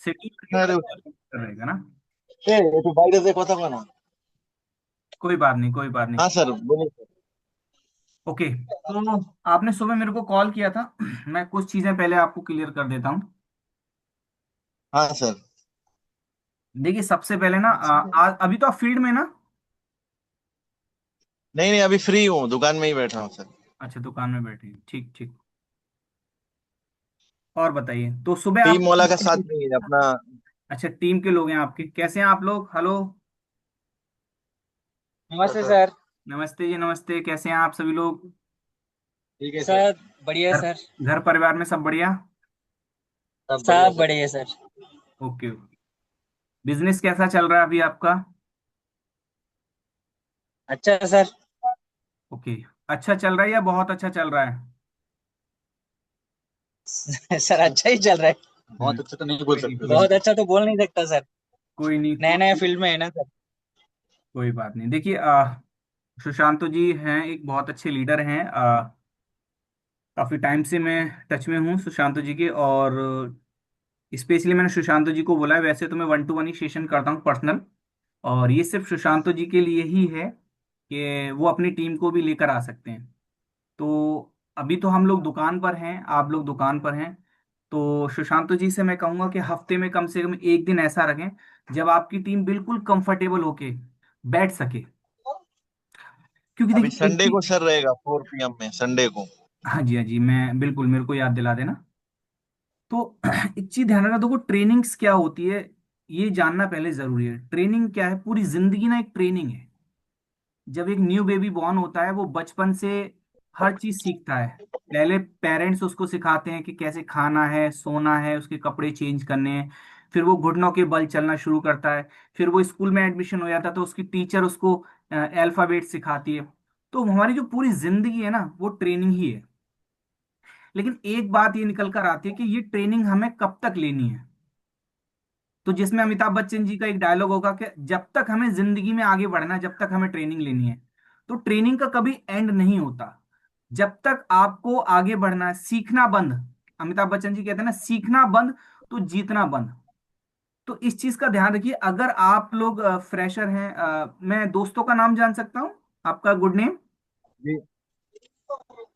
अरे रहेगा ना। একটু বাইরে যে কথা বলো না। कोई बात नहीं, कोई बात नहीं। हाँ सर बोलिए। ओके, तो आपने सुबह मेरे को कॉल किया था। मैं कुछ चीजें पहले आपको क्लियर कर देता हूँ। हाँ सर। देखिए, सबसे पहले ना अभी तो आप फील्ड में ना। नहीं नहीं, अभी फ्री हूँ, दुकान में ही बैठा हूँ सर। अच्छा, दुकान में बैठे हैं, ठीक ठीक। और बताइए, तो सुबह आप। टीम वाला का साथ नहीं है अपना। अच्छा, टीम के लोग हैं आपके, कैसे हैं आप लोग? हेलो। नमस्ते सर। नमस्ते जी, नमस्ते, कैसे हैं आप सभी लोग? ठीक है सर। सर बढ़िया घर सर। घर परिवार में सब बढ़िया? सब बढ़िया सब सर। बढ़िया सर। ओके। बिजनेस कैसा चल रहा है अभी आपका? अच्छा सर। ओके। अच्छा चल रहा है या बहुत अच्छा चल रहा है? सर अच्छा ही चल रहा है। बहुत अच्छा तो नहीं बोल कोई नहीं, सकते कोई सर। बहुत नहीं। अच्छा तो बोल नहीं सकता सर। कोई नहीं, नया नया फील्ड में है ना सर। कोई बात नहीं। देखिए, सुशांत जी हैं, एक बहुत अच्छे लीडर हैं। काफी टाइम से मैं टच में हूँ सुशांत जी के, और स्पेशली मैंने सुशांत जी को बोला है। वैसे तो मैं 1-to-1 ही सेशन करता हूँ पर्सनल, और ये सिर्फ सुशांत जी के लिए ही है कि वो अपनी टीम को भी लेकर आ सकते हैं। तो अभी तो हम लोग दुकान पर हैं, आप लोग दुकान पर हैं। तो सुशांत जी से मैं कहूंगा कि हफ्ते में कम से कम एक दिन ऐसा रखें जब आपकी टीम बिल्कुल कंफर्टेबल होके बैठ सके। क्योंकि अभी देखिए एक संडे चीज। को सर रहेगा 4 PM में, संडे को। हाँ जी, हाँ जी, मैं बिल्कुल, मेरे को याद दिला देना। तो एक चीज ध्यान रखना, देखो ट्रेनिंग्स क्या होती है, ये जानना पहले जरूरी है। ट्रेनिंग क्या है? पूरी जिंदगी ना एक ट्रेनिंग है। जब एक न्यू बेबी बॉर्न होता है, वो बचपन से हर चीज सीखता है। पहले पेरेंट्स उसको सिखाते हैं कि कैसे खाना है, सोना है, उसके कपड़े चेंज करने हैं। फिर वो घुटनों के बल चलना शुरू करता है। फिर वो स्कूल में एडमिशन हो जाता है, तो उसकी टीचर उसको अल्फाबेट सिखाती है। तो हमारी जो पूरी जिंदगी है ना, वो ट्रेनिंग ही है। लेकिन एक बात ये निकल कर आती है कि ये ट्रेनिंग हमें कब तक लेनी है। तो जिसमें अमिताभ बच्चन जी का एक डायलॉग होगा कि जब तक हमें जिंदगी में आगे बढ़ना है, जब तक हमें ट्रेनिंग लेनी है। तो ट्रेनिंग का कभी एंड नहीं होता। जब तक आपको आगे बढ़ना है, सीखना बंद। अमिताभ बच्चन जी कहते हैं ना, सीखना बंद तो जीतना बंद। तो इस चीज का ध्यान रखिए। अगर आप लोग फ्रेशर हैं, मैं दोस्तों का नाम जान सकता हूँ? आपका गुड नेम? जी।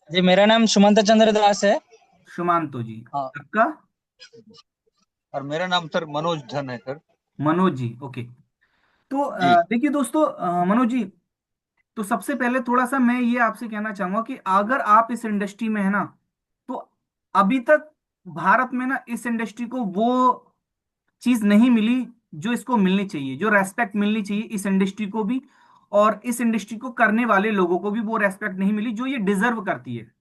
जी मेरा नाम सुमंत चंद्र दास है। सुमांतो जी। हाँ। आपका? और मेरा नाम सर मनोज धन है सर। मनोज जी, ओके। तो जी। देखिए दोस्तों, मनोज जी, तो सबसे पहले थोड़ा सा मैं ये आपसे कहना चाहूंगा कि अगर आप इस इंडस्ट्री में है ना, तो अभी तक भारत में ना इस इंडस्ट्री को वो चीज नहीं मिली जो इसको मिलनी चाहिए, जो रेस्पेक्ट मिलनी चाहिए इस इंडस्ट्री को भी। और इस इंडस्ट्री को करने वाले लोगों को भी वो रेस्पेक्ट नहीं मिली जो ये डिजर्व करती है।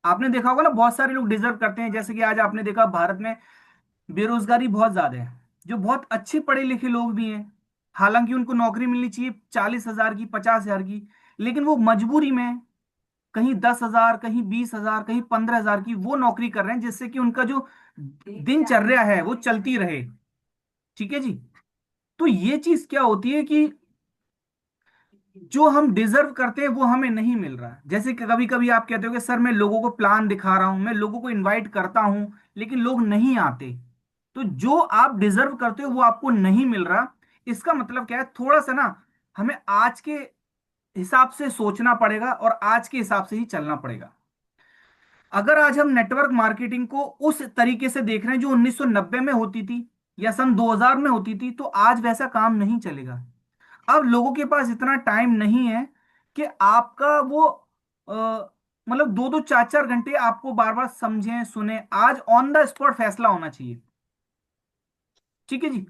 आपने देखा होगा ना, बहुत सारे लोग डिजर्व करते हैं। जैसे कि आज आपने देखा भारत में बेरोजगारी बहुत ज्यादा है। जो बहुत अच्छे पढ़े लिखे लोग भी हैं, हालांकि उनको नौकरी मिलनी चाहिए 40,000 की, 50,000 की, लेकिन वो मजबूरी में कहीं 10,000, कहीं 20,000, कहीं 15,000 की वो नौकरी कर रहे हैं, जिससे कि उनका जो दिनचर्या है वो चलती रहे। ठीक है जी। तो ये चीज क्या होती है कि जो हम डिजर्व करते हैं वो हमें नहीं मिल रहा। जैसे कि कभी कभी आप कहते हो कि सर मैं लोगों को प्लान दिखा रहा हूं, मैं लोगों को इनवाइट करता हूं, लेकिन लोग नहीं आते। तो जो आप डिजर्व करते हो वो आपको नहीं मिल रहा। इसका मतलब क्या है? थोड़ा सा ना हमें आज के हिसाब से सोचना पड़ेगा और आज के हिसाब से ही चलना पड़ेगा। अगर आज हम नेटवर्क मार्केटिंग को उस तरीके से देख रहे हैं जो 1990 में होती थी या सन 2000 में होती थी, तो आज वैसा काम नहीं चलेगा। अब लोगों के पास इतना टाइम नहीं है कि आपका वो मतलब 2-2 4-4 घंटे आपको बार बार समझें सुने। आज ऑन द स्पॉट फैसला होना चाहिए। ठीक है जी।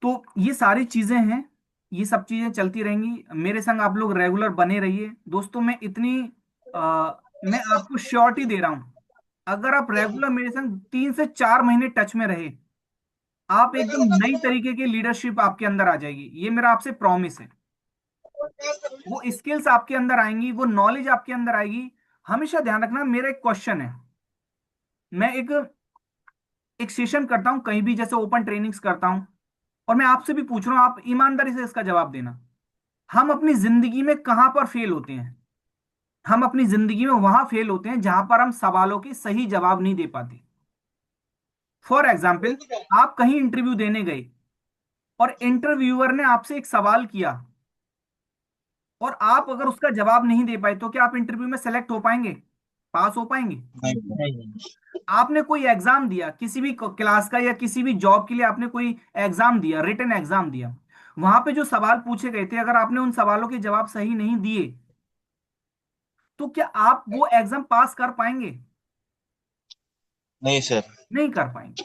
तो ये सारी चीजें हैं, ये सब चीजें चलती रहेंगी। मेरे संग आप लोग रेगुलर बने रहिए दोस्तों। मैं इतनी मैं आपको श्योरिटी दे रहा हूं, अगर आप रेगुलर मेरे संग 3 से 4 महीने टच में रहे, आप एकदम नई तरीके की लीडरशिप आपके अंदर आ जाएगी। ये मेरा आपसे प्रॉमिस है। वो स्किल्स आपके अंदर आएंगी, वो नॉलेज आपके अंदर आएगी। हमेशा ध्यान रखना, मेरा एक क्वेश्चन है। मैं एक एक सेशन करता हूं कहीं भी, जैसे ओपन ट्रेनिंग्स करता हूं, और मैं आपसे भी पूछ रहा हूं, आप ईमानदारी से इसका जवाब देना। हम अपनी जिंदगी में कहां पर फेल होते हैं? हम अपनी जिंदगी में वहां फेल होते हैं जहां पर हम सवालों के सही जवाब नहीं दे पाते। फॉर एग्जाम्पल, आप कहीं इंटरव्यू देने गए और इंटरव्यूअर ने आपसे एक सवाल किया और आप अगर उसका जवाब नहीं दे पाए, तो क्या आप इंटरव्यू में सेलेक्ट हो पाएंगे, पास हो पाएंगे? नहीं। आपने कोई एग्जाम दिया किसी भी क्लास का या किसी भी जॉब के लिए, आपने कोई एग्जाम दिया, रिटन एग्जाम दिया, वहां पे जो सवाल पूछे गए थे, अगर आपने उन सवालों के जवाब सही नहीं दिए, तो क्या आप वो एग्जाम पास कर पाएंगे? नहीं सर। नहीं कर पाएंगे।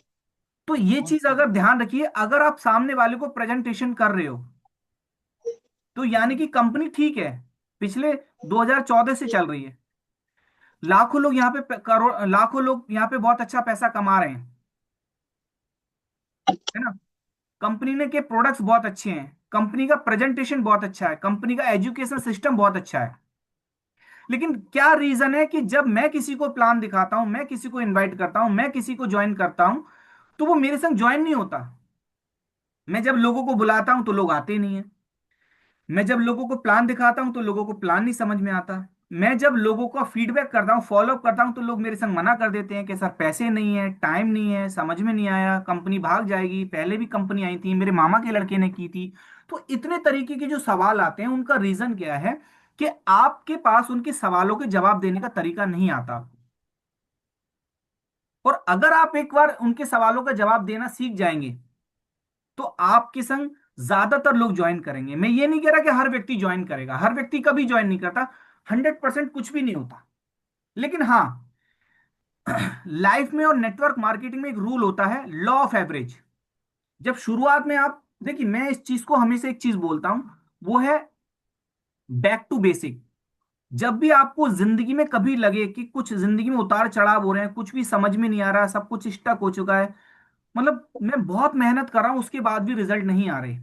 तो ये चीज अगर ध्यान रखिए, अगर आप सामने वाले को प्रेजेंटेशन कर रहे हो, तो यानी कि कंपनी ठीक है, पिछले 2014 से चल रही है, लाखों लोग यहाँ पे करोड़ लाखों लोग यहाँ पे बहुत अच्छा पैसा कमा रहे हैं, है ना? कंपनी ने के प्रोडक्ट्स बहुत अच्छे हैं, कंपनी का प्रेजेंटेशन बहुत अच्छा है, कंपनी का एजुकेशन सिस्टम बहुत अच्छा है। लेकिन क्या रीजन है कि जब मैं किसी को प्लान दिखाता हूं, मैं किसी को इनवाइट करता हूं, मैं किसी को ज्वाइन करता हूं, तो वो मेरे संग ज्वाइन नहीं होता। मैं जब लोगों को बुलाता हूं तो लोग आते नहीं है। मैं जब लोगों को प्लान दिखाता हूं तो लोगों को प्लान नहीं समझ में आता। मैं जब लोगों का फीडबैक करता हूं, फॉलो अप करता हूं, तो लोग मेरे संग मना कर देते हैं कि सर पैसे नहीं है, टाइम नहीं है, समझ में नहीं आया, कंपनी भाग जाएगी, पहले भी कंपनी आई थी, मेरे मामा के लड़के ने की थी। तो इतने तरीके के जो सवाल आते हैं, उनका रीजन क्या है कि आपके पास उनके सवालों के जवाब देने का तरीका नहीं आता। और अगर आप एक बार उनके सवालों का जवाब देना सीख जाएंगे, तो आपके संग ज्यादातर लोग ज्वाइन करेंगे। मैं ये नहीं कह रहा कि हर व्यक्ति ज्वाइन करेगा, हर व्यक्ति कभी ज्वाइन नहीं करता, 100% कुछ भी नहीं होता। लेकिन हाँ, लाइफ में और नेटवर्क मार्केटिंग में एक रूल होता है, लॉ ऑफ एवरेज। जब शुरुआत में आप देखिए, मैं इस चीज को हमेशा एक चीज बोलता हूं, वो है बैक टू बेसिक। जब भी आपको जिंदगी में कभी लगे कि कुछ जिंदगी में उतार चढ़ाव हो रहे हैं, कुछ भी समझ में नहीं आ रहा, सब कुछ स्टक हो चुका है, मतलब मैं बहुत मेहनत कर रहा हूं उसके बाद भी रिजल्ट नहीं आ रहे,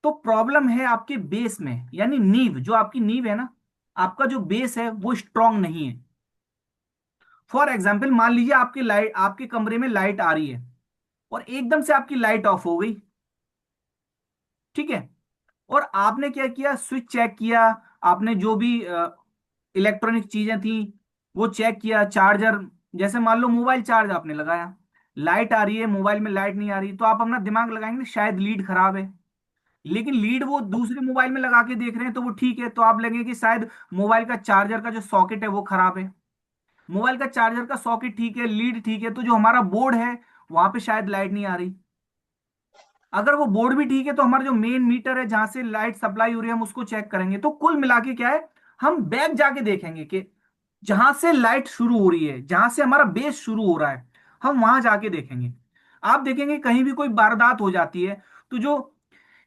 तो प्रॉब्लम है आपके बेस में, यानी नींव, जो आपकी नींव है ना, आपका जो बेस है वो स्ट्रांग नहीं है। फॉर एग्जाम्पल, मान लीजिए आपके कमरे में लाइट आ रही है और एकदम से आपकी लाइट ऑफ हो गई, ठीक है? और आपने क्या किया, स्विच चेक किया, आपने जो भी इलेक्ट्रॉनिक चीजें थी वो चेक किया, चार्जर, जैसे मान लो मोबाइल चार्ज आपने लगाया, लाइट आ रही है, मोबाइल में लाइट नहीं आ रही, तो आप अपना दिमाग लगाएंगे शायद लीड खराब है। लेकिन लीड वो दूसरे मोबाइल में लगा के देख रहे हैं तो वो ठीक है, तो आप लगे कि शायद मोबाइल का चार्जर का जो सॉकेट है वो खराब है। मोबाइल का चार्जर का सॉकेट ठीक है, लीड ठीक है, तो जो हमारा बोर्ड है वहां पे शायद लाइट नहीं आ रही। अगर वो बोर्ड भी ठीक है, तो हमारा जो मेन मीटर है जहां से लाइट सप्लाई हो रही है, हम उसको चेक करेंगे। तो कुल मिला के क्या है, हम बैक जाके देखेंगे कि जहां से लाइट शुरू हो रही है, जहां से हमारा बेस शुरू हो रहा है, हम वहां जाके देखेंगे। आप देखेंगे कहीं भी कोई वारदात हो जाती है, तो जो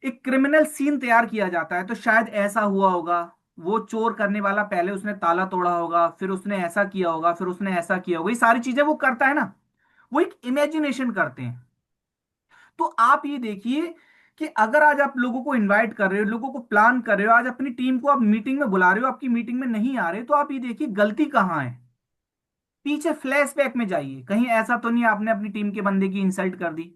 एक क्रिमिनल सीन तैयार किया जाता है, तो शायद ऐसा हुआ होगा, वो चोर करने वाला पहले उसने ताला तोड़ा होगा, फिर उसने ऐसा किया होगा, फिर उसने ऐसा किया होगा, ये सारी चीजें वो करता है ना, वो एक इमेजिनेशन करते हैं। तो आप ये देखिए कि अगर आज आप लोगों को इनवाइट कर रहे हो, लोगों को प्लान कर रहे हो, आज अपनी टीम को आप मीटिंग में बुला रहे हो, आपकी मीटिंग में नहीं आ रहे, तो आप ये देखिए गलती कहाँ है। पीछे फ्लैशबैक में जाइए, कहीं ऐसा तो नहीं आपने अपनी टीम के बंदे की इंसल्ट कर दी,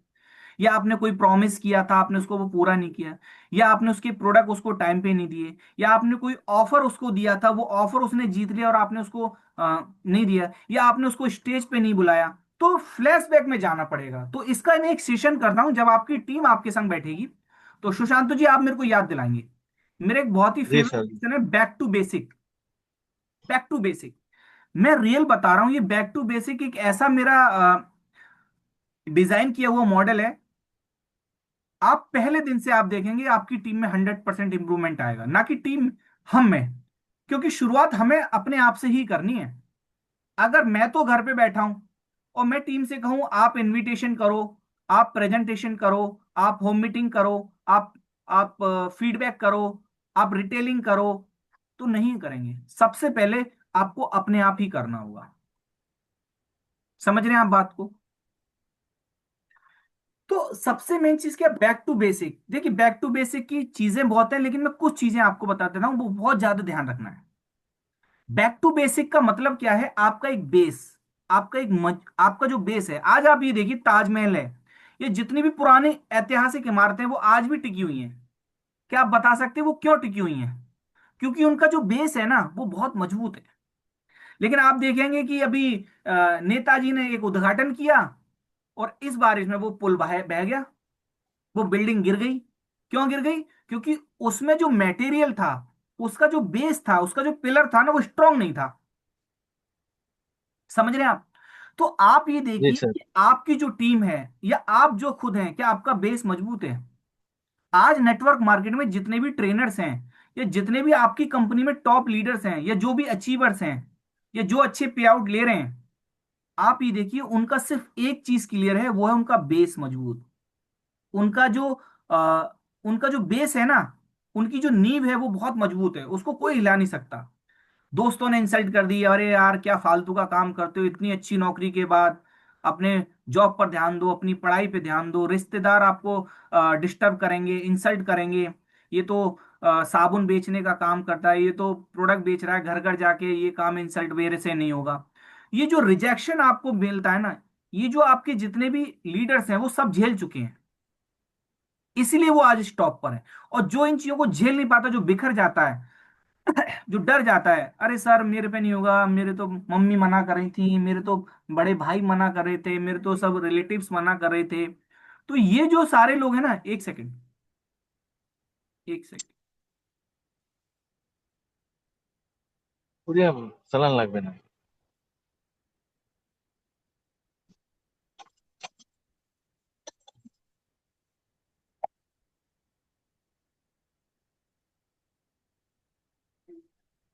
या आपने कोई प्रॉमिस किया था, आपने उसको वो पूरा नहीं किया, या आपने उसके प्रोडक्ट उसको टाइम पे नहीं दिए, या आपने कोई ऑफर उसको दिया था, वो ऑफर उसने जीत लिया और आपने उसको नहीं दिया, या आपने उसको स्टेज पे नहीं बुलाया, तो फ्लैशबैक में जाना पड़ेगा। तो इसका मैं एक सेशन करता हूं जब आपकी टीम आपके संग बैठेगी, तो सुशांत जी आप मेरे को याद दिलाएंगे। मेरा एक बहुत ही जी फेवरेट सर। सेशन है, back to basic. Back to basic, मैं रियल बता रहा हूं, ये बैक टू बेसिक एक ऐसा मेरा डिजाइन किया हुआ मॉडल है। आप पहले दिन से आप देखेंगे आपकी टीम में 100% इंप्रूवमेंट आएगा, ना कि टीम हम में, क्योंकि शुरुआत हमें अपने आप से ही करनी है। अगर मैं तो घर पे बैठा हूं और मैं टीम से कहूं आप इनविटेशन करो, आप प्रेजेंटेशन करो, आप होम मीटिंग करो, आप फीडबैक करो, आप रिटेलिंग करो, तो नहीं करेंगे। सबसे पहले आपको अपने आप ही करना होगा। समझ रहे हैं आप बात को? तो सबसे मेन चीज क्या, बैक टू बेसिक। देखिए बैक टू बेसिक की चीजें बहुत है, लेकिन मैं कुछ चीजें आपको बता देता हूं, वो बहुत ज्यादा ध्यान रखना है। बैक टू बेसिक का मतलब क्या है, आपका एक बेस, आपका जो बेस है, आज आप ये देखिए ताजमहल है, ये जितनी भी पुरानी ऐतिहासिक इमारतें हैं वो आज भी टिकी हुई हैं। क्या आप बता सकते हैं वो क्यों टिकी हुई हैं? क्योंकि उनका जो बेस है ना वो बहुत मजबूत है। लेकिन आप देखेंगे कि अभी नेताजी ने एक उद्घाटन किया, और इस बारिश में वो पुल बह बह गया, वो बिल्डिंग गिर गई। क्यों गिर गई? क्योंकि उसमें जो मटेरियल था, उसका जो बेस था, उसका जो पिलर था ना, वो स्ट्रांग नहीं था। समझ रहे हैं आप? तो आप ये जी देखिए सर। कि आपकी जो टीम है या आप जो खुद हैं, क्या आपका बेस मजबूत है? आज नेटवर्क मार्केट में जितने भी ट्रेनर्स हैं, या जितने भी आपकी कंपनी में टॉप लीडर्स हैं, या जो भी अचीवर्स हैं, या जो अच्छे पे आउट ले रहे हैं, आप ये देखिए उनका सिर्फ एक चीज क्लियर है, वो है उनका बेस मजबूत। उनका जो उनका जो बेस है ना, उनकी जो नींव है वो बहुत मजबूत है, उसको कोई हिला नहीं सकता। दोस्तों ने इंसल्ट कर दी, अरे यार क्या फालतू का काम करते हो, इतनी अच्छी नौकरी के बाद अपने जॉब पर ध्यान दो, अपनी पढ़ाई पे ध्यान दो। रिश्तेदार आपको डिस्टर्ब करेंगे, इंसल्ट करेंगे, ये तो साबुन बेचने का काम करता है, ये तो प्रोडक्ट बेच रहा है, घर घर जाके ये काम इंसल्ट मेरे से नहीं होगा। ये जो रिजेक्शन आपको मिलता है ना, ये जो आपके जितने भी लीडर्स हैं वो सब झेल चुके हैं, इसीलिए वो आज स्टॉप पर है। और जो इन चीजों को झेल नहीं पाता, जो बिखर जाता है, जो डर जाता है, अरे सर मेरे पे नहीं होगा, मेरे तो मम्मी मना कर रही थी, मेरे तो बड़े भाई मना कर रहे थे, मेरे तो सब रिलेटिव्स मना कर रहे थे। तो ये जो सारे लोग हैं ना, एक सेकंड, एक सेकंड। পুরিয়া চালান লাগবে না।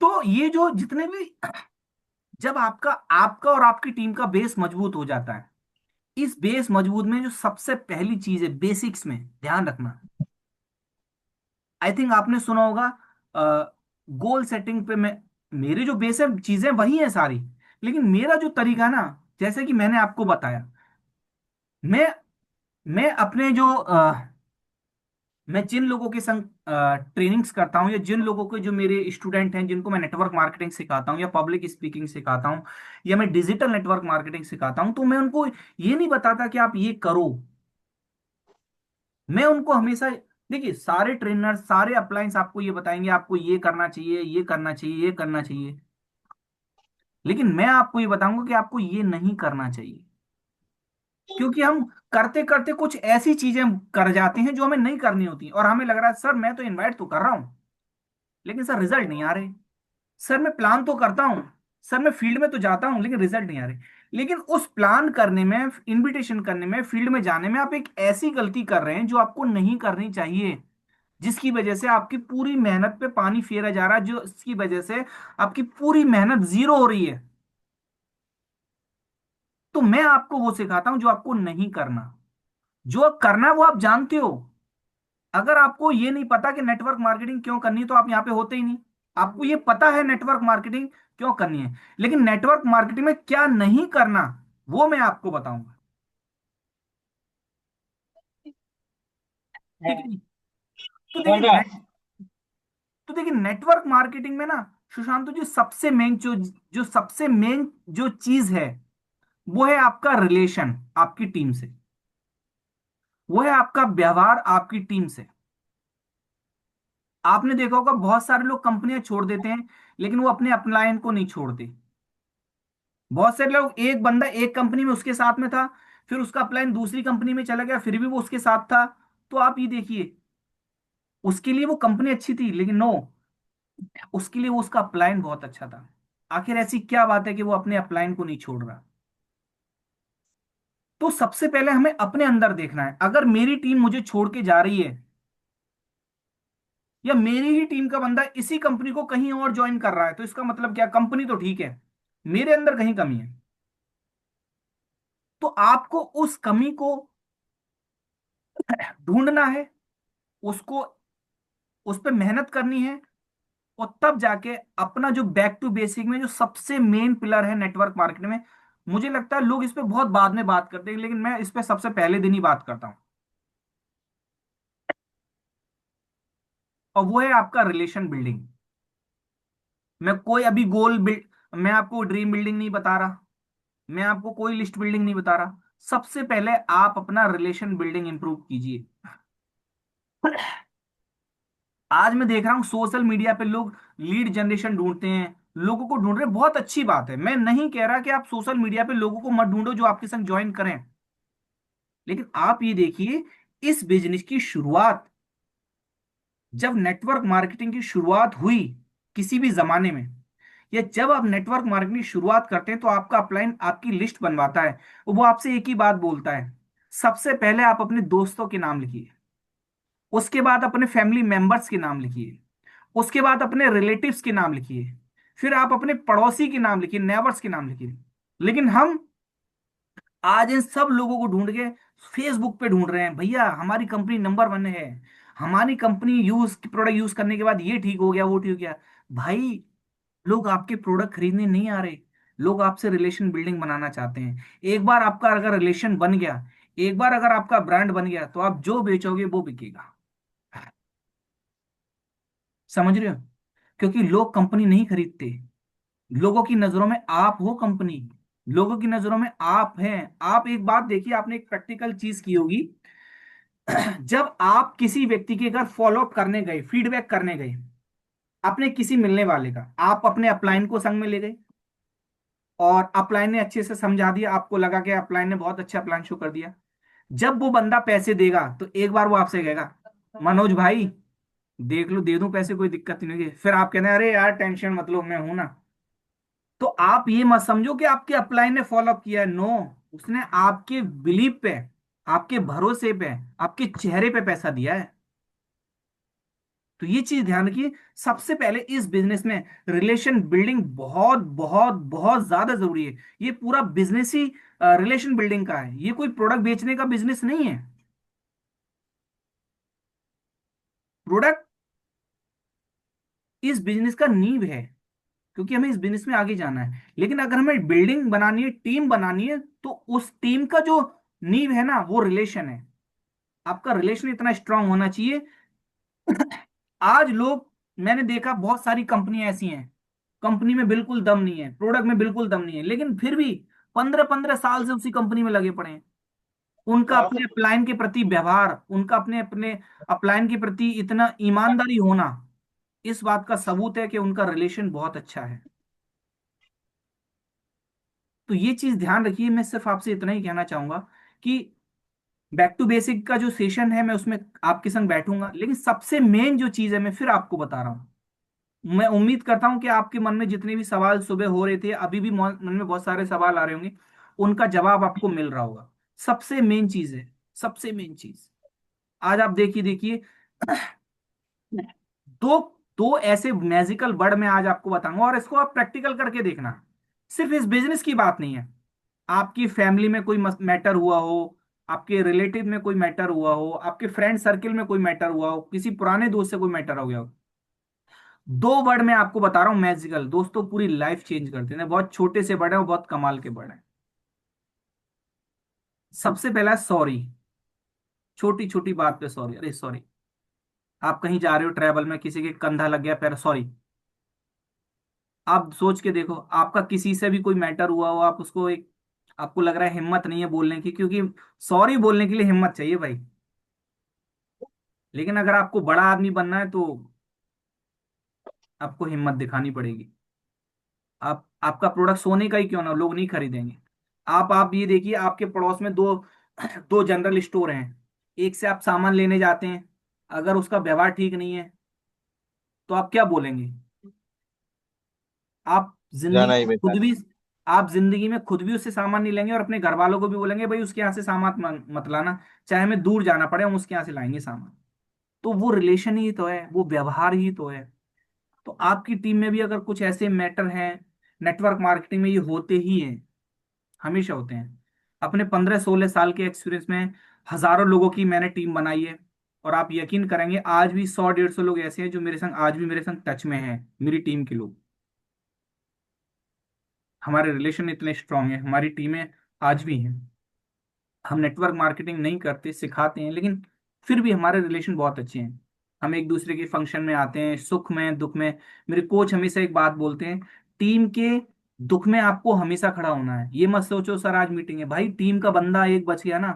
तो ये जो जितने भी, जब आपका आपका और आपकी टीम का बेस मजबूत हो जाता है, इस बेस मजबूत में जो सबसे पहली चीज है, बेसिक्स में ध्यान रखना। आई थिंक आपने सुना होगा, गोल सेटिंग पे मैं, मेरे जो बेस है चीजें वही है सारी, लेकिन मेरा जो तरीका ना, जैसे कि मैंने आपको बताया, मैं मैं अपने जो मैं जिन लोगों के संग ट्रेनिंग्स करता हूँ, या जिन लोगों के जो मेरे स्टूडेंट हैं, जिनको मैं नेटवर्क मार्केटिंग सिखाता हूँ या पब्लिक स्पीकिंग सिखाता हूँ, या मैं डिजिटल नेटवर्क मार्केटिंग सिखाता हूँ, तो मैं उनको ये नहीं बताता कि आप ये करो। मैं उनको हमेशा, देखिए सारे ट्रेनर, सारे अपलाइंस आपको ये बताएंगे आपको ये करना चाहिए, ये करना चाहिए, ये करना चाहिए, लेकिन मैं आपको ये बताऊंगा कि आपको ये नहीं करना चाहिए। क्योंकि हम करते करते कुछ ऐसी चीजें कर जाते हैं जो हमें नहीं करनी होती, और हमें लग रहा है सर मैं तो इनवाइट तो कर रहा हूं, लेकिन सर रिजल्ट नहीं आ रहे। सर मैं प्लान तो करता हूं, सर मैं फील्ड में तो जाता हूं, लेकिन रिजल्ट नहीं आ रहे। लेकिन उस प्लान करने में, इनविटेशन करने में, फील्ड में जाने में आप एक ऐसी गलती कर रहे हैं जो आपको नहीं करनी चाहिए, जिसकी वजह से आपकी पूरी मेहनत पे पानी फेरा जा रहा है, जो इसकी वजह से आपकी पूरी मेहनत जीरो हो रही है। तो मैं आपको वो सिखाता हूं जो आपको नहीं करना। जो करना है वो आप जानते हो। अगर आपको ये नहीं पता कि नेटवर्क मार्केटिंग क्यों करनी है, तो आप यहां पे होते ही नहीं। आपको ये पता है नेटवर्क मार्केटिंग क्यों करनी है, लेकिन नेटवर्क मार्केटिंग में क्या नहीं करना, वो मैं आपको बताऊंगा। ठीक है जी? तो देखिए कोनটা? नेटवर्क मार्केटिंग में ना, सुशांत जी, सबसे मेन जो सबसे मेन जो चीज है, वो है आपका रिलेशन आपकी टीम से, वो है आपका व्यवहार आपकी टीम से। आपने देखा होगा बहुत सारे लोग कंपनियां छोड़ देते हैं, लेकिन वो अपने अपलायन को नहीं छोड़ते। बहुत सारे लोग, एक बंदा एक कंपनी में उसके साथ में था, फिर उसका अपलायन दूसरी कंपनी में चला गया, फिर भी वो उसके साथ था। तो आप ये देखिए, उसके लिए वो कंपनी अच्छी थी, लेकिन नो, उसके लिए वो उसका अपलायन बहुत अच्छा था। आखिर ऐसी क्या बात है कि वो अपने अपलायन को नहीं छोड़ रहा? तो सबसे पहले हमें अपने अंदर देखना है। अगर मेरी टीम मुझे छोड़ के जा रही है, या मेरी ही टीम का बंदा इसी कंपनी को कहीं और ज्वाइन कर रहा है, तो इसका मतलब क्या, कंपनी तो ठीक है, मेरे अंदर कहीं कमी है। तो आपको उस कमी को ढूंढना है, उसको, उस पर मेहनत करनी है, और तब जाके अपना जो बैक टू बेसिक में जो सबसे मेन पिलर है नेटवर्क मार्केटिंग में, मुझे लगता है लोग इस पे बहुत बाद में बात करते हैं, लेकिन मैं इस पे सबसे पहले दिन ही बात करता हूं, और वो है आपका रिलेशन बिल्डिंग। मैं कोई अभी गोल बिल्ड, मैं आपको ड्रीम बिल्डिंग नहीं बता रहा, मैं आपको कोई लिस्ट बिल्डिंग नहीं बता रहा। सबसे पहले आप अपना रिलेशन बिल्डिंग इंप्रूव कीजिए। आज मैं देख रहा हूं सोशल मीडिया पे लोग लीड जनरेशन ढूंढते हैं, लोगों को ढूंढ रहे हैं, बहुत अच्छी बात है। मैं नहीं कह रहा कि आप सोशल मीडिया पे लोगों को मत ढूंढो जो आपके संग ज्वाइन करें, लेकिन आप ये देखिए, इस बिजनेस की शुरुआत, जब नेटवर्क मार्केटिंग की शुरुआत हुई किसी भी जमाने में, या जब आप नेटवर्क मार्केटिंग की शुरुआत करते हैं, तो आपका अपलाइन आपकी लिस्ट बनवाता है। वो आपसे एक ही बात बोलता है, सबसे पहले आप अपने दोस्तों के नाम लिखिए, उसके बाद अपने फैमिली मेंबर्स के नाम लिखिए, उसके बाद अपने रिलेटिव्स के नाम लिखिए, फिर आप अपने पड़ोसी के नाम लिखिए, नेबर्स के नाम लिखिए। लेकिन हम आज इन सब लोगों को ढूंढ के फेसबुक पे ढूंढ रहे हैं, भैया हमारी कंपनी नंबर 1 है, हमारी कंपनी प्रोडक्ट यूज करने के बाद ये ठीक हो गया, वो ठीक हो गया। भाई, लोग आपके प्रोडक्ट खरीदने नहीं आ रहे, लोग आपसे रिलेशन बिल्डिंग बनाना चाहते हैं। एक बार आपका अगर रिलेशन बन गया, एक बार अगर आपका ब्रांड बन गया, तो आप जो बेचोगे वो बिकेगा। समझ रहे हो? क्योंकि लोग कंपनी नहीं खरीदते, लोगों की नजरों में आप हो कंपनी, लोगों की नजरों में आप हैं। आप एक बात देखिए, आपने एक प्रैक्टिकल चीज की होगी। जब आप किसी व्यक्ति के घर फॉलो अप करने गए, फीडबैक करने गए, अपने किसी मिलने वाले का, आप अपने अपलाइन को संग में ले गए, और अपलाइन ने अच्छे से समझा दिया, आपको लगा कि अपलाइन ने बहुत अच्छा प्लान शो कर दिया। जब वो बंदा पैसे देगा, तो एक बार वो आपसे कहेगा, मनोज भाई देख लो, दे दूं पैसे, कोई दिक्कत नहीं होगी। फिर आप कहते हैं, अरे यार टेंशन मत लो, मैं हूं ना। तो आप ये मत समझो कि आपके अपलाइन ने फॉलो अप किया है, नो। उसने आपके बिलीव पे, आपके भरोसे पे, आपके चेहरे पे पैसा दिया है। तो ये चीज ध्यान रखिए, सबसे पहले इस बिजनेस में रिलेशन बिल्डिंग बहुत बहुत बहुत ज्यादा जरूरी है। ये पूरा बिजनेस ही रिलेशन बिल्डिंग का है, ये कोई प्रोडक्ट बेचने का बिजनेस नहीं है। प्रोडक्ट इस बिजनेस का नींव है, क्योंकि हमें इस बिजनेस में आगे जाना है। लेकिन अगर हमें बिल्डिंग बनानी है, टीम बनानी है, तो उस टीम का जो नींव है ना, वो रिलेशन है। आपका रिलेशन इतना स्ट्रांग होना चाहिए। आज लोग, मैंने देखा बहुत सारी कंपनियां ऐसी हैं, कंपनी में बिल्कुल दम नहीं है, प्रोडक्ट में बिल्कुल दम नहीं है, लेकिन फिर भी 15-15 साल से उसी कंपनी में लगे पड़े हैं। उनका अपने अपलाइन के प्रति व्यवहार, उनका अपने अपने अपलाइन के प्रति इतना ईमानदारी होना, इस बात का सबूत है कि उनका रिलेशन बहुत अच्छा है। तो ये चीज ध्यान रखिए। मैं सिर्फ आपसे इतना ही कहना चाहूंगा कि बैक टू बेसिक का जो सेशन है, मैं उसमें आपके संग बैठूंगा, लेकिन सबसे मेन जो चीज है, मैं फिर आपको बता रहा हूं। मैं उम्मीद करता हूं कि आपके मन में जितने भी सवाल सुबह हो रहे थे, अभी भी मन में बहुत सारे सवाल आ रहे होंगे, उनका जवाब आपको मिल रहा होगा। सबसे मेन चीज है, सबसे मेन चीज, आज आप देखिए देखिए, दो दो ऐसे मैजिकल वर्ड मैं आज आपको बताऊंगा, और इसको आप प्रैक्टिकल करके देखना। सिर्फ इस बिजनेस की बात नहीं है, आपकी फैमिली में कोई मैटर हुआ हो, आपके रिलेटिव में कोई मैटर हुआ हो, आपके फ्रेंड सर्किल में कोई मैटर हुआ हो, किसी पुराने दोस्त से कोई मैटर हो गया हो, दो वर्ड मैं आपको बता रहा हूं मैजिकल, दोस्तों पूरी लाइफ चेंज करते हैं। बहुत छोटे से वर्ड है, बहुत कमाल के वर्ड है। सबसे पहला, सॉरी। छोटी छोटी बात पे सॉरी, अरे सॉरी। आप कहीं जा रहे हो ट्रैवल में, किसी के कंधा लग गया पैर, सॉरी। आप सोच के देखो, आपका किसी से भी कोई मैटर हुआ हो, आप उसको एक, आपको लग रहा है हिम्मत नहीं है बोलने की, क्योंकि सॉरी बोलने के लिए हिम्मत चाहिए भाई। लेकिन अगर आपको बड़ा आदमी बनना है, तो आपको हिम्मत दिखानी पड़ेगी। आप, आपका प्रोडक्ट सोने का ही क्यों ना, लोग नहीं खरीदेंगे। आप ये देखिए, आपके पड़ोस में दो दो जनरल स्टोर हैं, एक से आप सामान लेने जाते हैं, अगर उसका व्यवहार ठीक नहीं है, तो आप क्या बोलेंगे? आप जिंदगी जाना ही में खुद बेकार है। भी आप जिंदगी में खुद भी उससे सामान नहीं लेंगे, और अपने घर वालों को भी बोलेंगे, भाई उसके यहाँ से सामान मत लाना, चाहे हमें दूर जाना पड़े, हम उसके यहाँ से लाएंगे सामान। तो वो रिलेशन ही तो है, वो व्यवहार ही तो है। तो आपकी टीम में भी अगर कुछ ऐसे मैटर हैं, नेटवर्क मार्केटिंग में ये होते ही हैं, हमेशा होते हैं। अपने 15-16 साल के एक्सपीरियंस में हजारों लोगों की मैंने टीम बनाई है, और आप यकीन करेंगे, आज भी 100-150 लोग ऐसे हैं जो मेरे संग आज भी मेरे संग टच में हैं, मेरी टीम के लोग। हमारे रिलेशन इतने स्ट्रांग हैं, हमारी टीमें आज भी हैं। हम नेटवर्क मार्केटिंग नहीं करते, सिखाते हैं, लेकिन फिर भी हमारे रिलेशन बहुत अच्छे हैं। हम एक दूसरे के फंक्शन में आते हैं, सुख में दुख में। मेरे कोच हमेशा एक बात बोलते हैं, टीम के दुख में आपको हमेशा खड़ा होना है। ये मत सोचो सर आज मीटिंग है, भाई टीम का बंदा एक बच गया ना,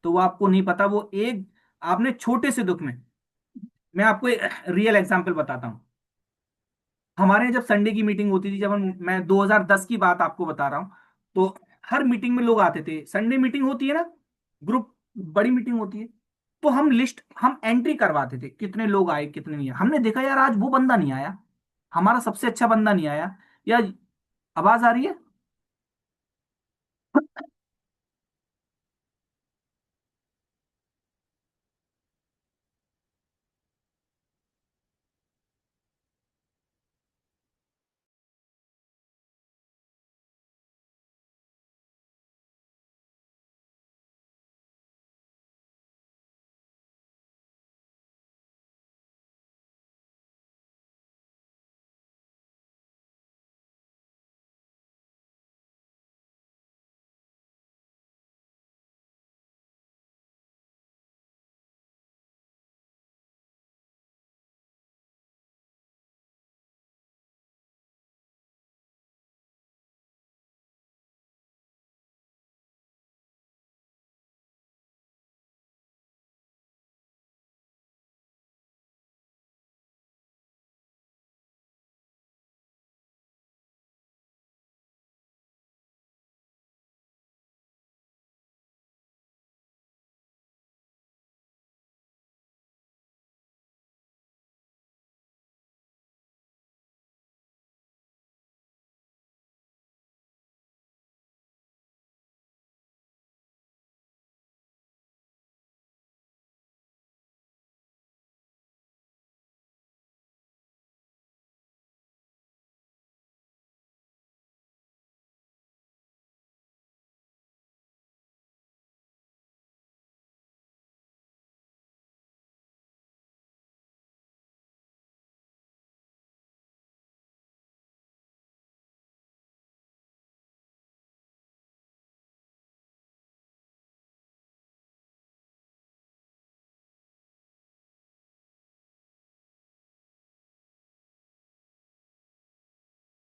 तो वो आपको नहीं पता, वो एक, आपने छोटे से दुख में, मैं आपको एक रियल एग्जांपल बताता हूँ। हमारे यहाँ जब संडे की मीटिंग होती थी, मैं 2010 की बात आपको बता रहा हूँ, तो हर मीटिंग में लोग आते थे, संडे मीटिंग होती है ना, ग्रुप बड़ी मीटिंग होती है, तो हम लिस्ट, हम एंट्री करवाते थे कितने लोग आए कितने नहीं आए। हमने देखा यार आज वो बंदा नहीं आया, हमारा सबसे अच्छा बंदा नहीं आया, या आवाज आ रही है?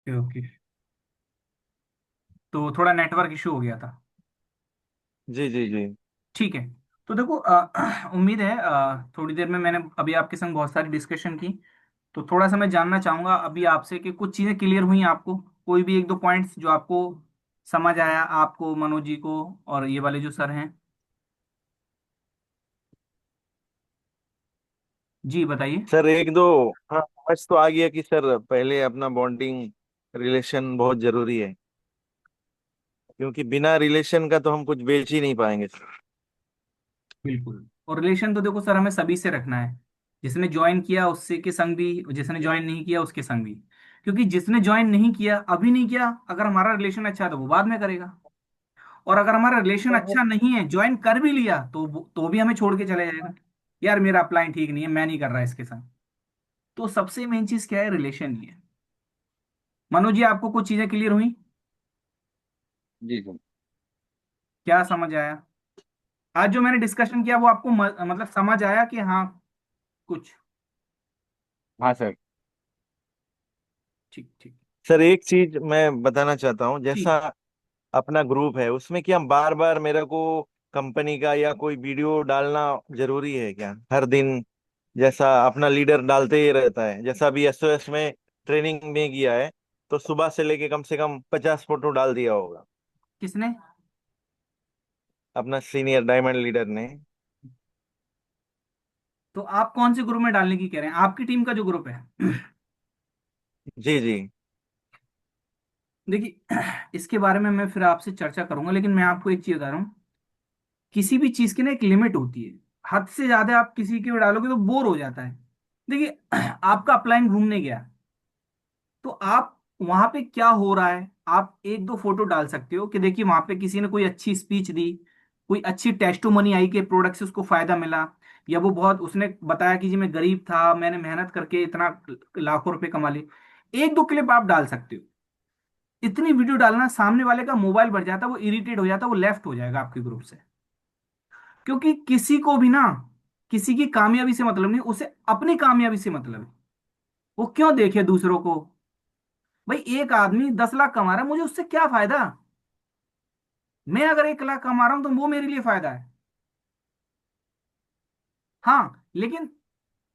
Okay okay. तो थोड़ा नेटवर्क इशू हो गया था। जी जी जी। ठीक है। तो देखो उम्मीद है थोड़ी देर में, मैंने अभी आपके संग बहुत सारी डिस्कशन की, तो थोड़ा सा मैं जानना चाहूंगा अभी आपसे कि कुछ चीजें क्लियर हुई आपको, कोई भी एक दो पॉइंट्स जो आपको समझ आया, आपको, मनोज जी को, और ये वाले जो सर हैं, जी बताइए। सर एक दो, हाँ समझ तो आ गया कि सर पहले अपना बॉन्डिंग रिलेशन बहुत जरूरी है, क्योंकि बिना रिलेशन का तो हम कुछ बेच ही नहीं पाएंगे सर। बिल्कुल। और रिलेशन तो देखो सर हमें सभी से रखना है, जिसने ज्वाइन किया उससे के संग भी, जिसने ज्वाइन नहीं किया उसके संग भी। क्योंकि जिसने ज्वाइन नहीं किया, अभी नहीं किया, अगर हमारा रिलेशन अच्छा है तो वो बाद में करेगा। और अगर हमारा रिलेशन अच्छा नहीं है, ज्वाइन कर भी लिया, तो भी हमें छोड़ के चले जाएगा। यार मेरा अप्लाई ठीक नहीं है, मैं नहीं कर रहा इसके संग। तो सबसे मेन चीज क्या है? रिलेशन ही है। मनोज जी, आपको कुछ चीजें क्लियर हुई? जी जी। क्या समझ आया? आज जो मैंने डिस्कशन किया वो आपको मतलब समझ आया कि हाँ कुछ? हाँ सर। ठीक ठीक। सर एक चीज मैं बताना चाहता हूँ, जी। जैसा अपना ग्रुप है उसमें क्या बार बार मेरे को कंपनी का या कोई वीडियो डालना जरूरी है क्या हर दिन? जैसा अपना लीडर डालते ही रहता है, जैसा अभी एसओएस में ट्रेनिंग में किया है, तो सुबह से लेके कम से कम 50 फोटो डाल दिया होगा किसने? अपना सीनियर डायमंड लीडर ने। तो आप कौन से ग्रुप में डालने की कह रहे हैं? आपकी टीम का जो ग्रुप है? जी जी। देखिए इसके बारे में मैं फिर आपसे चर्चा करूंगा, लेकिन मैं आपको एक चीज बता रहा हूँ। किसी भी चीज की ना एक लिमिट होती है। हद से ज्यादा आप किसी के भी डालोगे तो बोर हो जाता है। देखिए आपका अपलाइन घूमने गया, तो आप वहां पे क्या हो रहा है, आप एक दो फोटो डाल सकते हो कि देखिए वहां पे किसी ने कोई अच्छी स्पीच दी, कोई अच्छी टेस्टोमनी आई कि प्रोडक्ट से उसको फायदा मिला, या वो बहुत, उसने बताया कि जी मैं गरीब था, मैंने मेहनत करके इतना लाखों रुपए कमा लिए। एक दो क्लिप आप डाल सकते हो। इतनी वीडियो डालना, सामने वाले का मोबाइल भर जाता है, वो इरिटेट हो जाता है, वो लेफ्ट हो जाएगा आपके ग्रुप से। क्योंकि किसी को भी ना किसी की कामयाबी से मतलब नहीं, उसे अपनी कामयाबी से मतलब है। वो क्यों देखे दूसरों को? भाई एक आदमी 10 लाख कमा रहा है, मुझे उससे क्या फायदा? मैं अगर 1 लाख कमा रहा हूं तो वो मेरे लिए फायदा है। हाँ, लेकिन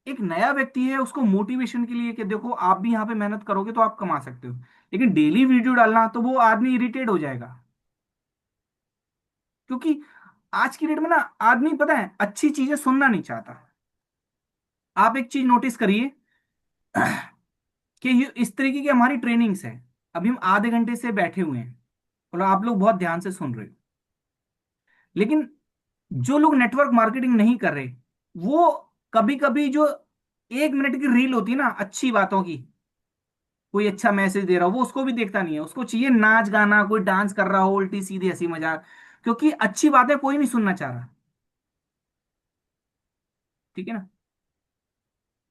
एक नया व्यक्ति है, उसको मोटिवेशन के लिए कि देखो आप भी यहाँ पे मेहनत करोगे तो आप कमा सकते हो। लेकिन डेली वीडियो डालना, तो वो आदमी इरिटेट हो जाएगा। क्योंकि आज की डेट में ना आदमी पता है अच्छी चीजें सुनना नहीं चाहता। आप एक चीज नोटिस करिए कि ये इस तरीके की हमारी ट्रेनिंग्स है। अभी हम आधे घंटे से बैठे हुए हैं और आप लोग बहुत ध्यान से सुन रहे हो, लेकिन जो लोग नेटवर्क मार्केटिंग नहीं कर रहे, वो कभी कभी जो 1 मिनट की रील होती है ना अच्छी बातों की, कोई अच्छा मैसेज दे रहा हो, वो उसको भी देखता नहीं है। उसको चाहिए नाच गाना, कोई डांस कर रहा हो, उल्टी सीधी हंसी मजाक, क्योंकि अच्छी बातें कोई नहीं सुनना चाह रहा। ठीक है ना?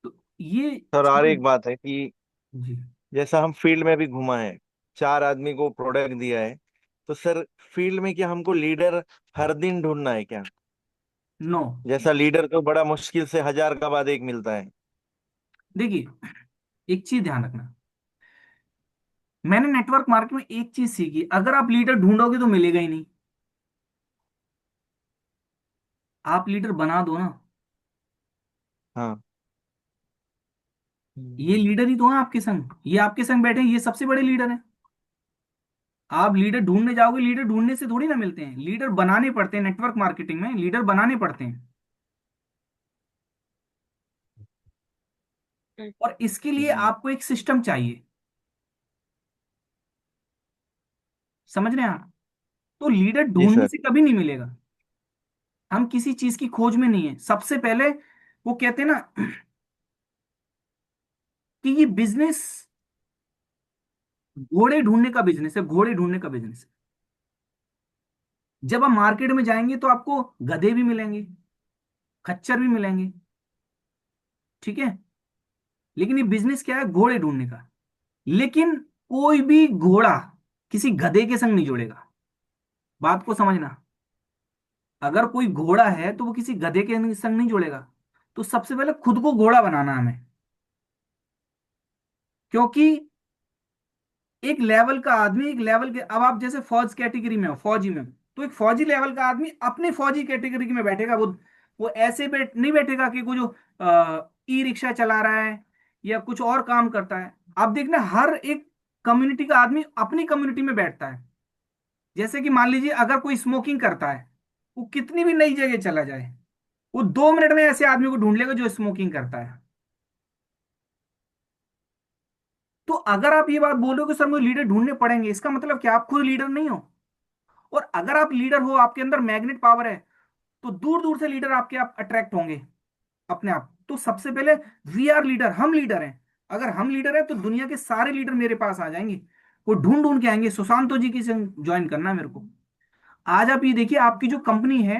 तो ये सर और चीजें। एक बात है कि जी। जैसा हम फील्ड में भी घुमा है, 4 आदमी को प्रोडक्ट दिया है, तो सर फील्ड में क्या हमको लीडर हर दिन ढूंढना है क्या? नो। जैसा लीडर तो बड़ा मुश्किल से 1000 का बाद एक मिलता है। देखिए, एक चीज ध्यान रखना, मैंने नेटवर्क मार्केट में एक चीज सीखी, अगर आप लीडर ढूंढोगे तो मिलेगा ही नहीं। आप लीडर बना दो ना। हाँ। ये लीडर ही तो है आपके संग, ये आपके संग बैठे हैं, ये सबसे बड़े लीडर हैं। आप लीडर ढूंढने जाओगे, लीडर ढूंढने से थोड़ी ना मिलते हैं, लीडर बनाने पड़ते हैं। नेटवर्क मार्केटिंग में लीडर बनाने पड़ते हैं, और इसके लिए हम्म। आपको एक सिस्टम चाहिए। समझ रहे हैं आप? तो लीडर जी ढूंढने सर। से कभी नहीं मिलेगा। हम किसी चीज की खोज में नहीं है। सबसे पहले वो कहते हैं ना कि ये बिजनेस घोड़े ढूंढने का बिजनेस है, घोड़े ढूंढने का बिजनेस है। जब आप मार्केट में जाएंगे तो आपको गधे भी मिलेंगे, खच्चर भी मिलेंगे। ठीक है? लेकिन ये बिजनेस क्या है? घोड़े ढूंढने का। लेकिन कोई भी घोड़ा किसी गधे के संग नहीं जुड़ेगा। बात को समझना। अगर कोई घोड़ा है तो वो किसी गधे के संग नहीं जुड़ेगा। तो सबसे पहले खुद को घोड़ा बनाना है हमें, क्योंकि एक लेवल का आदमी, एक लेवल के, अब आप जैसे फौज कैटेगरी में हो, फौजी में हो, तो एक फौजी लेवल का आदमी अपने फौजी कैटेगरी में बैठेगा। वो ऐसे नहीं बैठेगा कि वो जो ई रिक्शा चला रहा है या कुछ और काम करता है। आप देखना हर एक कम्युनिटी का आदमी अपनी कम्युनिटी में बैठता है। जैसे कि मान लीजिए अगर कोई स्मोकिंग करता है, वो कितनी भी नई जगह चला जाए, वो 2 मिनट में ऐसे आदमी को ढूंढ लेगा जो स्मोकिंग करता है। तो अगर आप ये बात बोल रहे हो कि सर मुझे लीडर ढूंढने पड़ेंगे, इसका मतलब क्या आप खुद लीडर नहीं हो? और अगर आप लीडर हो, आपके अंदर मैग्नेट पावर है, तो दूर दूर से लीडर आपके आप अट्रैक्ट होंगे अपने आप। तो सबसे पहले वी आर लीडर, हम लीडर हैं। अगर हम लीडर हैं तो दुनिया के सारे लीडर मेरे पास आ जाएंगे, वो ढूंढ ढूंढ के आएंगे। सुशांतो जी की संग ज्वाइन करना है मेरे को। आज आप ये देखिए, आपकी जो कंपनी है,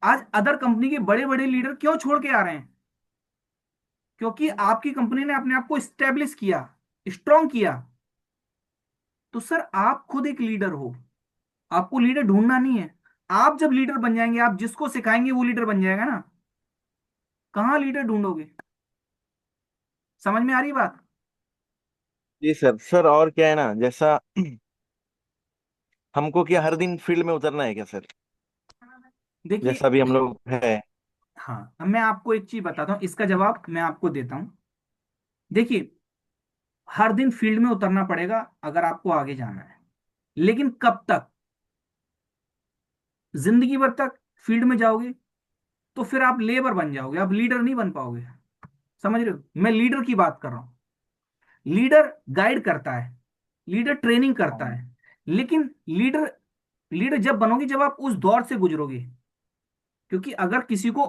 आज अदर कंपनी के बड़े बड़े लीडर क्यों छोड़ के आ रहे हैं? क्योंकि आपकी कंपनी ने अपने आप को स्टेब्लिश किया, स्ट्रॉन्ग किया। तो सर आप खुद एक लीडर हो, आपको लीडर ढूंढना नहीं है। आप जब लीडर बन जाएंगे, आप जिसको सिखाएंगे वो लीडर बन जाएगा ना। कहाँ लीडर ढूंढोगे? समझ में आ रही बात? जी सर। सर और क्या है ना, जैसा हमको क्या हर दिन फील्ड में उतरना है क्या सर? देखिए, जैसा भी हम लोग है। हाँ, अब मैं आपको एक चीज बताता हूँ, इसका जवाब मैं आपको देता हूँ। देखिए, हर दिन फील्ड में उतरना पड़ेगा अगर आपको आगे जाना है, लेकिन कब तक? जिंदगी भर तक फील्ड में जाओगे तो फिर आप लेबर बन जाओगे, आप लीडर नहीं बन पाओगे। समझ रहे हो? मैं लीडर की बात कर रहा हूँ। लीडर गाइड करता है, लीडर ट्रेनिंग करता है, लेकिन लीडर लीडर जब बनोगे जब आप उस दौर से गुजरोगे। क्योंकि अगर किसी को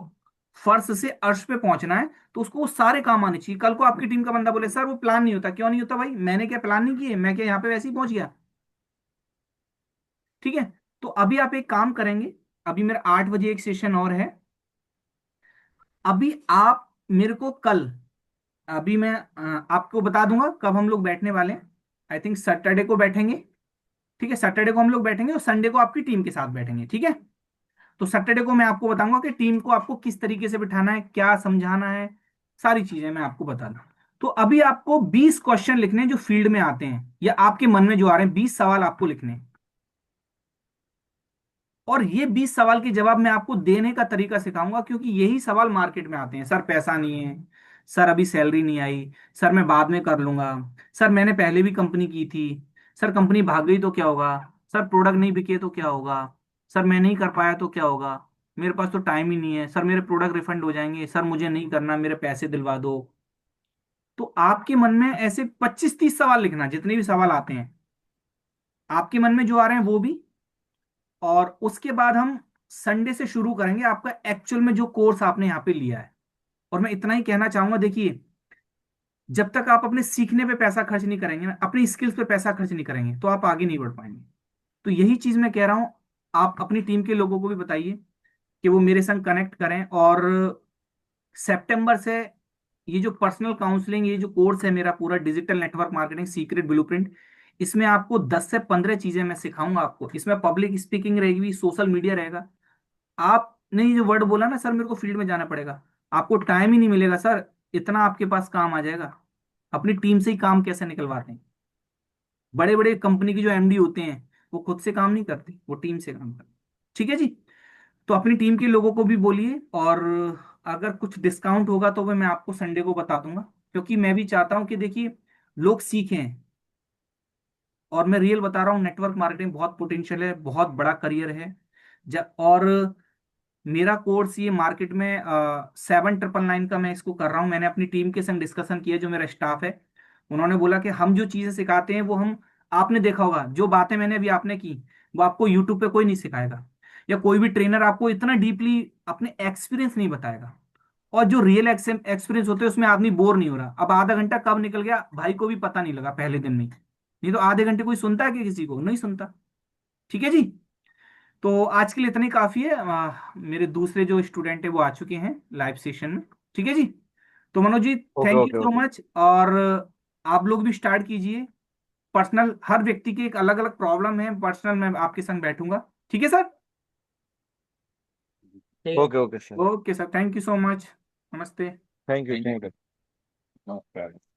फर्श से अर्श पे पहुंचना है तो उसको वो सारे काम आने चाहिए। कल को आपकी टीम का बंदा बोले सर वो प्लान नहीं होता, क्यों नहीं होता भाई? मैंने क्या प्लान नहीं किए? मैं क्या यहाँ पे वैसे ही पहुंच गया? ठीक है? तो अभी आप एक काम करेंगे, अभी मेरा 8 बजे एक सेशन और है। अभी आप मेरे को कल, अभी मैं आपको बता दूंगा कब हम लोग बैठने वाले हैं। आई थिंक सैटरडे को बैठेंगे। ठीक है? सैटरडे को हम लोग बैठेंगे और संडे को आपकी टीम के साथ बैठेंगे। ठीक है? तो सैटरडे को मैं आपको बताऊंगा कि टीम को आपको किस तरीके से बिठाना है, क्या समझाना है, सारी चीजें मैं आपको बता दूं। तो अभी आपको 20 क्वेश्चन लिखने हैं जो फील्ड में आते हैं या आपके मन में जो आ रहे हैं, 20 सवाल आपको लिखने हैं। और ये 20 सवाल के जवाब मैं आपको देने का तरीका सिखाऊंगा, क्योंकि यही सवाल मार्केट में आते हैं। सर पैसा नहीं है, सर अभी सैलरी नहीं आई, सर मैं बाद में कर लूंगा, सर मैंने पहले भी कंपनी की थी, सर कंपनी भाग गई तो क्या होगा, सर प्रोडक्ट नहीं बिके तो क्या होगा, सर मैं नहीं कर पाया तो क्या होगा, मेरे पास तो टाइम ही नहीं है, सर मेरे प्रोडक्ट रिफंड हो जाएंगे, सर मुझे नहीं करना, मेरे पैसे दिलवा दो। तो आपके मन में ऐसे 25-30 सवाल लिखना, जितने भी सवाल आते हैं आपके मन में जो आ रहे हैं वो भी। और उसके बाद हम संडे से शुरू करेंगे आपका एक्चुअल में जो कोर्स आपने यहाँ पे लिया है। और मैं इतना ही कहना चाहूंगा, देखिए जब तक आप अपने सीखने पे पैसा खर्च नहीं करेंगे ना, अपनी स्किल्स पे पैसा खर्च नहीं करेंगे, तो आप आगे नहीं बढ़ पाएंगे। तो यही चीज मैं कह रहा हूं, आप अपनी टीम के लोगों को भी बताइए कि वो मेरे संग कनेक्ट करें। और सितंबर से ये जो पर्सनल काउंसलिंग, ये जो कोर्स है मेरा पूरा digital network marketing secret blueprint, इसमें आपको 10 से 15 चीजें मैं सिखाऊंगा आपको। इसमें पब्लिक स्पीकिंग रहेगी, सोशल मीडिया रहेगा। आपने ये जो वर्ड बोला ना सर मेरे को फील्ड में जाना पड़ेगा, आपको टाइम ही नहीं मिलेगा सर, इतना आपके पास काम आ जाएगा। अपनी टीम से ही काम कैसे निकलवाते हैं, बड़े बड़े कंपनी के जो एमडी होते हैं वो खुद से काम नहीं करते, वो टीम से काम करते हैं। ठीक है जी। तो अपनी टीम के लोगों को भी बोलिए, और अगर कुछ डिस्काउंट होगा तो वो मैं आपको संडे को बता दूंगा, क्योंकि मैं भी चाहता हूं कि देखिए लोग सीखें। और मैं रियल बता रहा हूँ, नेटवर्क मार्केटिंग बहुत पोटेंशियल है, बहुत बड़ा करियर है। जब और मेरा कोर्स ये मार्केट में 7,999 का मैं इसको कर रहा हूँ। मैंने अपनी टीम के संग डिस्कशन किया, जो मेरा स्टाफ है, उन्होंने बोला कि हम जो चीजें सिखाते हैं वो हम, आपने देखा होगा जो बातें मैंने अभी आपने की, वो आपको यूट्यूब पे कोई नहीं सिखाएगा, या कोई भी ट्रेनर आपको इतना डीपली अपने एक्सपीरियंस नहीं बताएगा। और जो रियल एक्सपीरियंस होते हैं उसमें आदमी बोर नहीं हो रहा। अब आधा घंटा कब निकल गया भाई को भी पता नहीं लगा पहले दिन में, नहीं तो आधे घंटे कोई सुनता है कि किसी को नहीं सुनता। ठीक है जी। तो आज के लिए इतना ही काफी है। मेरे दूसरे जो स्टूडेंट है वो आ चुके हैं लाइव सेशन में। ठीक है जी। तो Manoj ji, okay thank you okay so okay. Much. और आप लोग भी स्टार्ट कीजिए। पर्सनल हर व्यक्ति की एक अलग अलग प्रॉब्लम है, पर्सनल मैं आपके संग बैठूंगा। ठीक है सर। ठीक है। Okay okay sir. Okay sir, thank you so much. नमस्ते। Thank you thank you. नमस्कार।